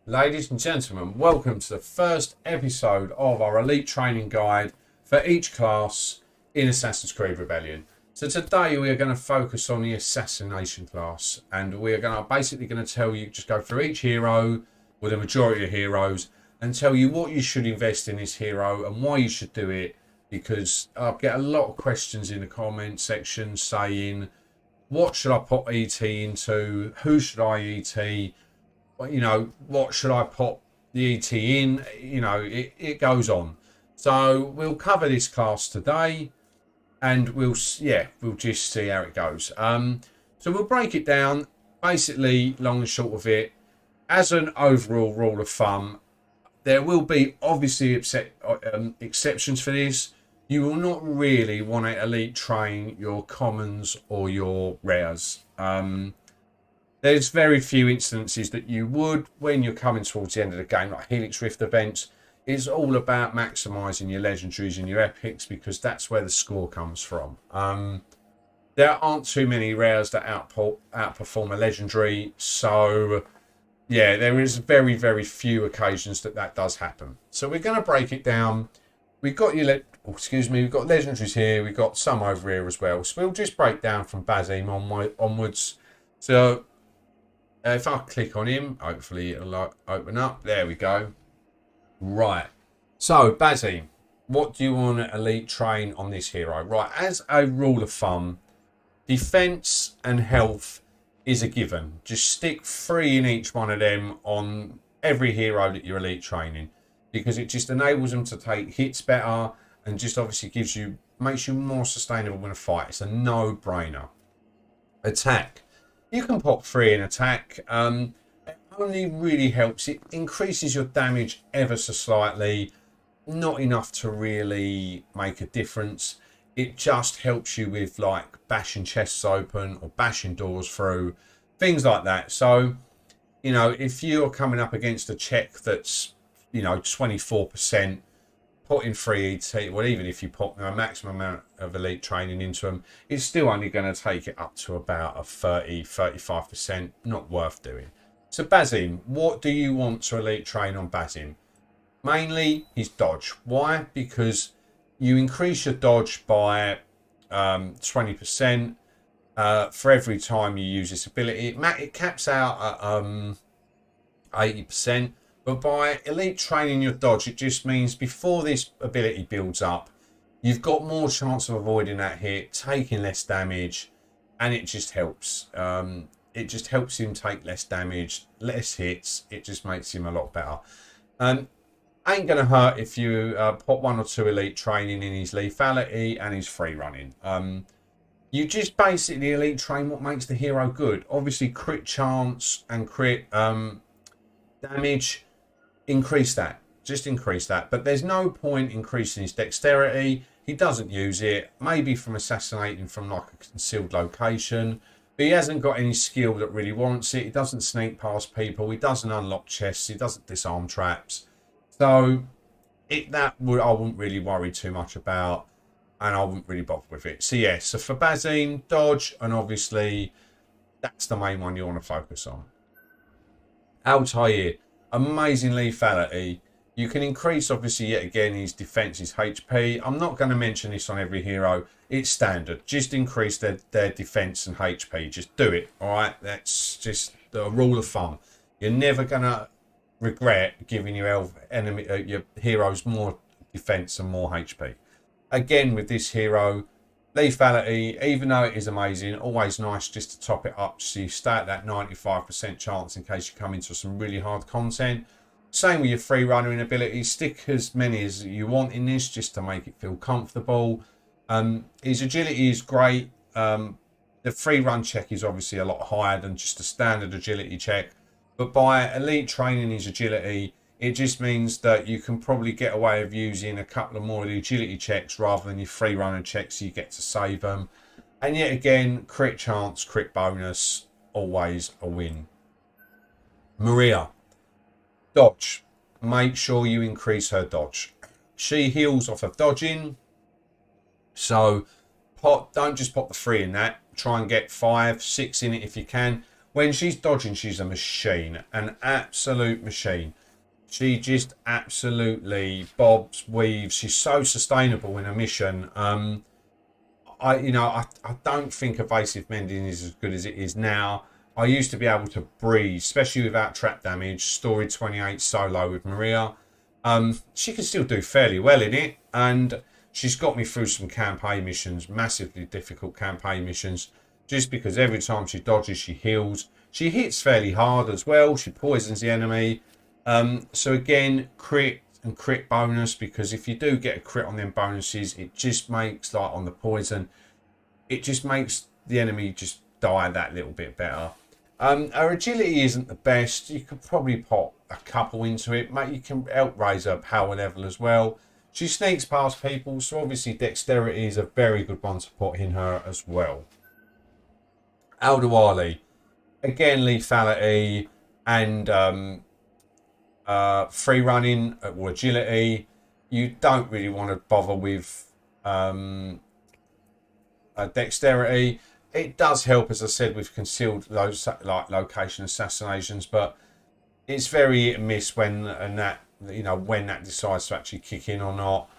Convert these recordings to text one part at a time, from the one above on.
Ladies and gentlemen, welcome to the first episode of our elite training guide for each class in Assassin's Creed Rebellion. So today we are going to focus on the assassination class, and we are basically going to tell you, just go through each hero with the majority of heroes and tell you what you should invest in this hero and why you should do it, because I get a lot of questions in the comment section saying, what should I put ET into? Who should I ET? What should I put the ET in? It goes on. So we'll cover this class today, and we'll just see how it goes. So we'll break it down. Basically, long and short of it, as an overall rule of thumb, there will be obviously exceptions for this. You will not really want to elite train your commons or your rares. There's very few instances that you would when you're coming towards the end of the game, like Helix Rift events. It's all about maximising your legendaries and your epics, because that's where the score comes from. There aren't too many rares that outperform a legendary, so yeah, there is very, very few occasions that does happen. So we're going to break it down. We've got we've got legendaries here. We've got some over here as well. So we'll just break down from Basim onwards. So if I click on him, hopefully it'll open up. There we go. Right. So, Basim, what do you want to elite train on this hero? Right, as a rule of thumb, defense and health is a given. Just stick 3 in each one of them on every hero that you're elite training, because it just enables them to take hits better and just obviously makes you more sustainable in a fight. It's a no-brainer. Attack. You can pop 3 in attack. It only really helps. It increases your damage ever so slightly. Not enough to really make a difference. It just helps you with like bashing chests open or bashing doors through. Things like that. So, if you're coming up against a check that's, 24%, putting 3 ET, well, even if you put a maximum amount of elite training into them, it's still only going to take it up to about a 35%. Not worth doing. So Basim, what do you want to elite train on Basim? Mainly his dodge. Why? Because you increase your dodge by 20% for every time you use this ability. It caps out at 80%. But by elite training your dodge, it just means before this ability builds up, you've got more chance of avoiding that hit, taking less damage, and it just helps. It just helps him take less damage, less hits. It just makes him a lot better. Ain't going to hurt if you put 1 or 2 elite training in his lethality and his free running. You just basically elite train what makes the hero good. Obviously, crit chance and crit damage. Increase that. Just increase that. But there's no point increasing his dexterity. He doesn't use it. Maybe from assassinating from like a concealed location. But he hasn't got any skill that really warrants it. He doesn't sneak past people. He doesn't unlock chests. He doesn't disarm traps. So I wouldn't really worry too much about. And I wouldn't really bother with it. So yeah, so for Bazine, dodge, and obviously that's the main one you want to focus on. Altair. Amazing lethality. You can increase, obviously, yet again, his defense, his HP. I'm not going to mention this on every hero. It's standard. Just increase their defense and HP. Just do it, all right? That's just the rule of thumb. You're never going to regret giving your heroes more defense and more HP. Again, with this hero, lethality, even though it is amazing, always nice just to top it up so you stay at that 95% chance in case you come into some really hard content. Same with your free running abilities. Stick as many as you want in this just to make it feel comfortable. His agility is great. The free run check is obviously a lot higher than just a standard agility check. But by elite training his agility, it just means that you can probably get away with using a couple of more of the agility checks rather than your free running checks, so you get to save them. And yet again, crit chance, crit bonus, always a win. Maria. Dodge. Make sure you increase her dodge. She heals off of dodging. So don't just pop the 3 in that. Try and get 5, 6 in it if you can. when she's dodging, she's a machine, an absolute machine. She just absolutely bobs, weaves. She's so sustainable in a mission. I don't think evasive mending is as good as it is now. I used to be able to breathe, especially without trap damage. Story 28 solo with Maria. She can still do fairly well in it, and she's got me through some campaign missions, massively difficult campaign missions, just because every time she dodges, she heals. She hits fairly hard as well. She poisons the enemy. So again, crit and crit bonus, because if you do get a crit on them bonuses, it just makes, like on the poison, it just makes the enemy just die that little bit better. Her agility isn't the best. You could probably pop a couple into it. Mate, you can help raise her power level as well. She sneaks past people, so obviously dexterity is a very good one to put in her as well. Aldo, again, lethality and free running or agility. You don't really want to bother with dexterity. It does help, as I said, with concealed location assassinations, but it's very hit and miss when that decides to actually kick in or not.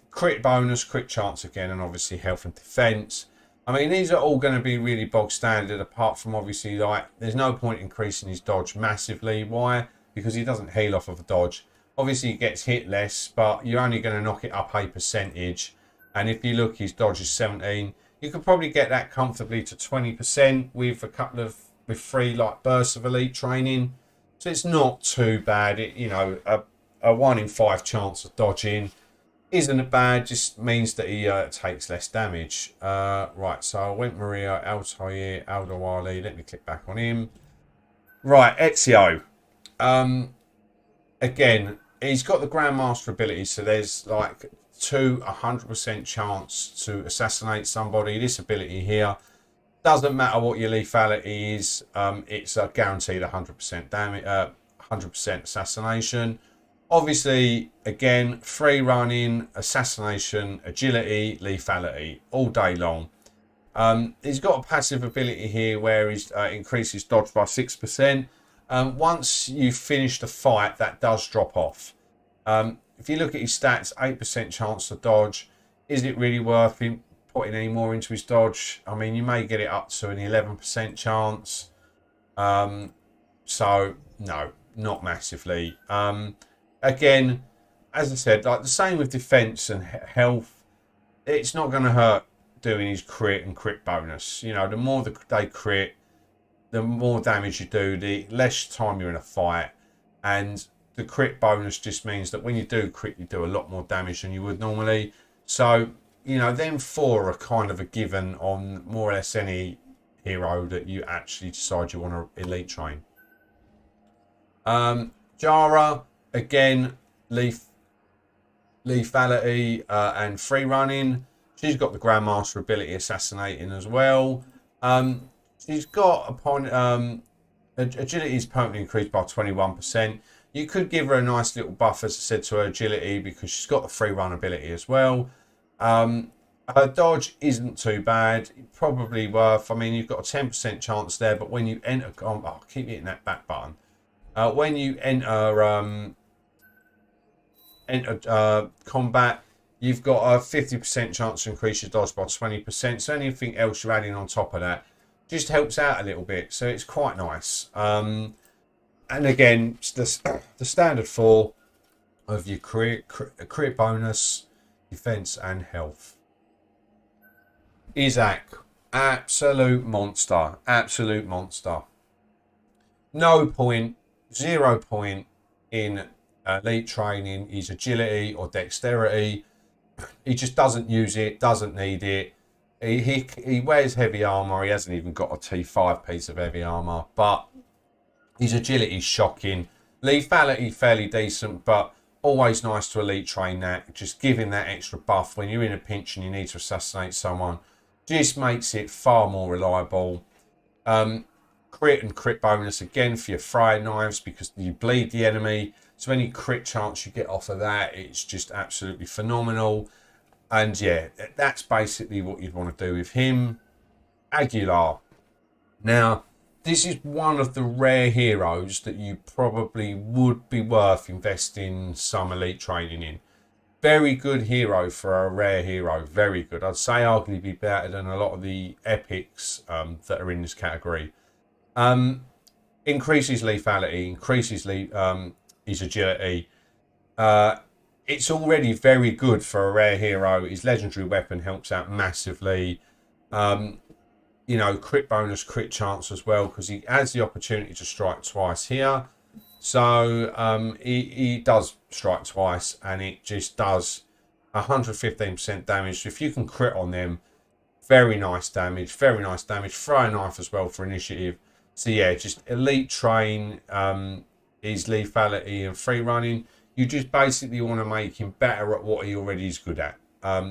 Crit bonus, crit chance again, and obviously health and defense. I mean, these are all going to be really bog standard, apart from obviously, like, there's no point increasing his dodge massively. Why? Because he doesn't heal off of a dodge. Obviously, he gets hit less, but you're only going to knock it up a percentage. And if you look, his dodge is 17. You could probably get that comfortably to 20% with with 3 like bursts of elite training. So it's not too bad. A 1 in 5 chance of dodging isn't bad. Just means that he takes less damage. Right, so I went Maria, Altair, Aldawali. Let me click back on him. Right, Exio. Again, he's got the Grandmaster ability, so there's like 100% chance to assassinate somebody. This ability here doesn't matter what your lethality is. It's a guaranteed 100% damage, 100% assassination. Obviously, again, free running, assassination, agility, lethality, all day long. He's got a passive ability here where he increases dodge by 6%. Once you finish the fight, that does drop off. If you look at his stats, 8% chance to dodge. Is it really worth him putting any more into his dodge? I mean, you may get it up to an 11% chance. So, no, not massively. Again, as I said, like the same with defense and health, it's not going to hurt doing his crit and crit bonus. You know, the more they crit, the more damage you do, the less time you're in a fight. And the crit bonus just means that when you do crit, you do a lot more damage than you would normally. So, them 4 are kind of a given on more or less any hero that you actually decide you want to elite train. Jarrah, again, lethality and free running. She's got the Grandmaster ability assassinating as well. She's got agility is permanently increased by 21%. You could give her a nice little buff, as I said, to her agility because she's got the free run ability as well. Her dodge isn't too bad. Probably worth. I mean, you've got a 10% chance there, but when you enter, I keep hitting that back button. When you enter combat, you've got a 50% chance to increase your dodge by 20%. So anything else you're adding on top of that just helps out a little bit. So it's quite nice. And again, the standard 4 of your crit bonus, defense, and health. Izak, absolute monster. Absolute monster. No point, 0 point in elite training his agility or dexterity. He just doesn't use it, doesn't need it. He wears heavy armor. He hasn't even got a T5 piece of heavy armor, but his agility is shocking. Lethality fairly decent, but always nice to elite train that. Just give him that extra buff when you're in a pinch and you need to assassinate someone. Just makes it far more reliable. Crit and crit bonus again for your frying knives because you bleed the enemy. So any crit chance you get off of that, it's just absolutely phenomenal. And yeah, that's basically what you'd want to do with him. Aguilar. Now, this is one of the rare heroes that you probably would be worth investing some elite training in. Very good hero for a rare hero. Very good. I'd say arguably better than a lot of the epics that are in this category. Increases lethality, increases his agility. It's already very good for a rare hero. His legendary weapon helps out massively. You know, crit bonus, crit chance as well, because he has the opportunity to strike twice here. So he does strike twice, and it just does 115% damage. So if you can crit on them, very nice damage, very nice damage. Throw a knife as well for initiative. So yeah, just elite train his lethality and free running. You just basically want to make him better at what he already is good at.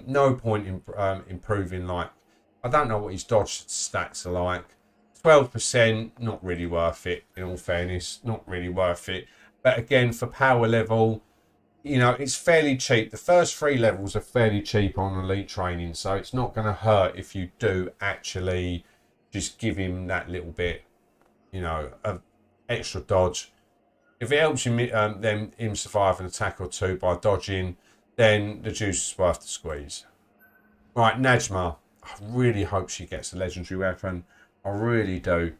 No point in improving, like, I don't know what his dodge stats are like. 12%, not really worth it, in all fairness. Not really worth it. But again, for power level, you know, it's fairly cheap. The first 3 levels are fairly cheap on elite training, so it's not going to hurt if you do actually just give him that little bit, you know, of extra dodge. If it helps him, him survive an attack or 2 by dodging, then the juice is worth the squeeze. Right, Najma. I really hope she gets a legendary weapon. I really do.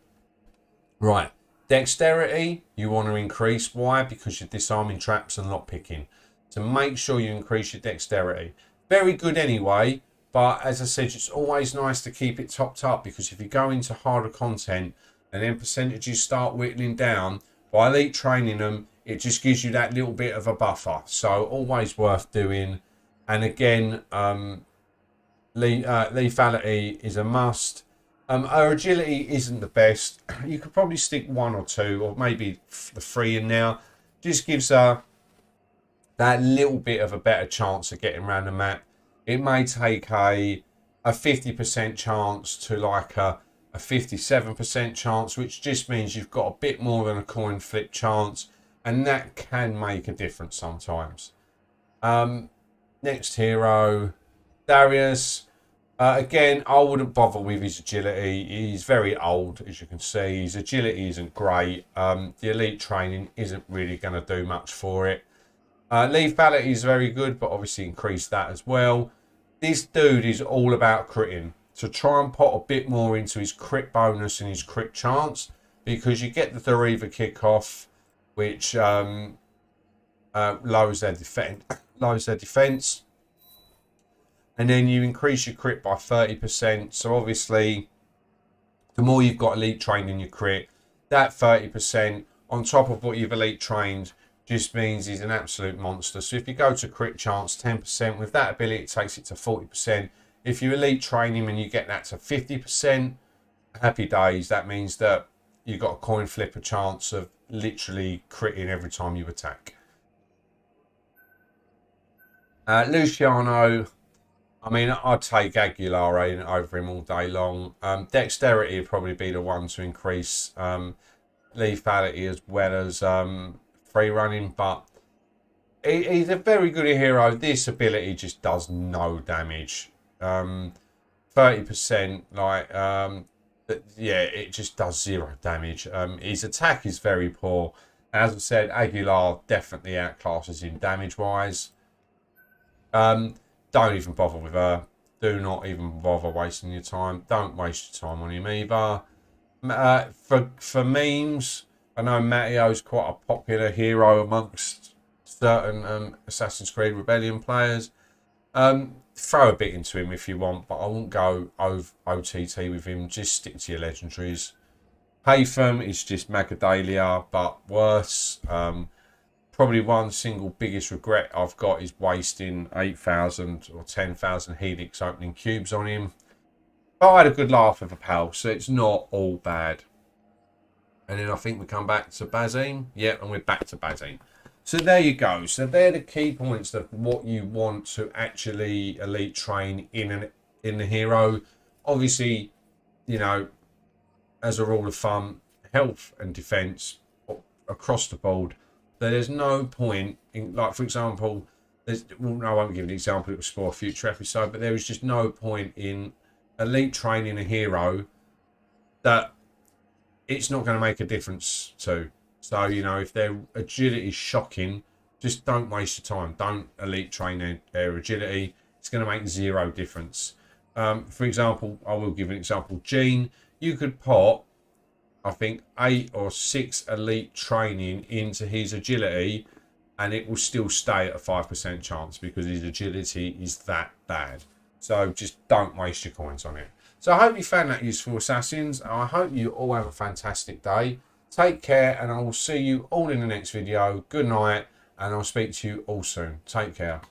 Right, dexterity, you want to increase. Why? Because you're disarming traps and lockpicking. So make sure you increase your dexterity. Very good anyway, but as I said, it's always nice to keep it topped up, because if you go into harder content and then percentages start whittling down, by elite training them, it just gives you that little bit of a buffer. So always worth doing. And again, lethality is a must. Her agility isn't the best. You could probably stick 1 or 2, or maybe the 3 in there. Just gives her that little bit of a better chance of getting around the map. It may take a 50% chance to like a 57% chance, which just means you've got a bit more than a coin flip chance, and that can make a difference sometimes. Next hero, Darius. Again, I wouldn't bother with his agility. He's very old, as you can see. His agility isn't great. The elite training isn't really going to do much for it. Lethality is very good, but obviously increase that as well. This dude is all about critting. So try and put a bit more into his crit bonus and his crit chance, because you get the Dariva kickoff, which lowers their defense. And then you increase your crit by 30%. So obviously, the more you've got elite trained in your crit, that 30% on top of what you've elite trained just means he's an absolute monster. So if you go to crit chance 10%, with that ability it takes it to 40%. If you elite train him and you get that to 50%, happy days. That means that you've got a coin flipper chance of literally critting every time you attack. Luciano, I mean, I'd take Aguilar over him all day long. Dexterity would probably be the one to increase lethality as well as free running, but he's a very good hero. This ability just does no damage. 30%, like, yeah, it just does 0 damage. His attack is very poor. As I said, Aguilar definitely outclasses him damage-wise. Don't even bother with her. Do not even bother wasting your time. Don't waste your time on him either. For memes, I know Matteo's quite a popular hero amongst certain Assassin's Creed Rebellion players. Throw a bit into him if you want, but I won't go OTT with him. Just stick to your legendaries. Haytham is just Magadalia, but worse. Probably one single biggest regret I've got is wasting 8,000 or 10,000 Helix opening cubes on him. But I had a good laugh with a pal, so it's not all bad. And then I think we come back to Bazine. Yep, and we're back to Bazine. So there you go. So they're the key points of what you want to actually elite train in the hero. Obviously, you know, as a rule of thumb, health and defense across the board. There's no point in, like, for example, I won't give an example, it will spoil a future episode, but there is just no point in elite training a hero that it's not going to make a difference to. So, you know, if their agility is shocking, just don't waste your time. Don't elite train their agility. It's going to make zero difference. For example, I will give an example. Gene, you could put, I think, 8 or 6 elite training into his agility, and it will still stay at a 5% chance because his agility is that bad. So just don't waste your coins on it. So I hope you found that useful, Assassins. I hope you all have a fantastic day. Take care, and I will see you all in the next video. Good night, and I'll speak to you all soon. Take care.